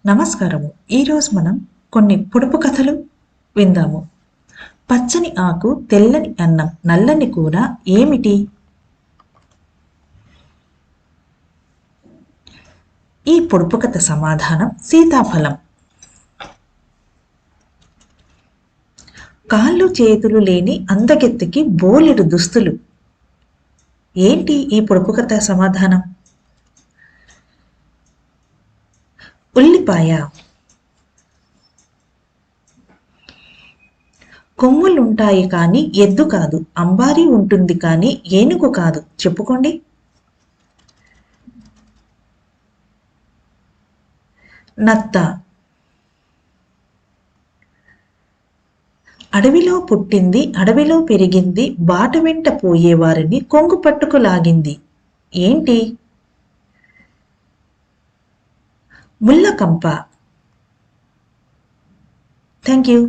నమస్కారము. ఈరోజు మనం కొన్ని పొడుపు కథలు విందాము. పచ్చని ఆకు, తెల్లని అన్నం, నల్లని కూర ఏమిటి? ఈ పొడుపు కథ సమాధానం సీతాఫలం. కాళ్ళు చేతులు లేని అందగెత్తికి బోలెడు దుస్తులు. ఏంటి ఈ పొడుపు కథ సమాధానం? ఉల్లిపాయ. కొమ్ములుంటాయి కాని ఎద్దు కాదు, అంబారీ ఉంటుంది కాని ఏనుగు కాదు, చెప్పుకోండి. నత్త. అడవిలో పుట్టింది, అడవిలో పెరిగింది, బాట వెంట పోయేవారిని కొంగు పట్టుకు లాగింది. ఏంటి? ముళ్ళకంప. Thank you.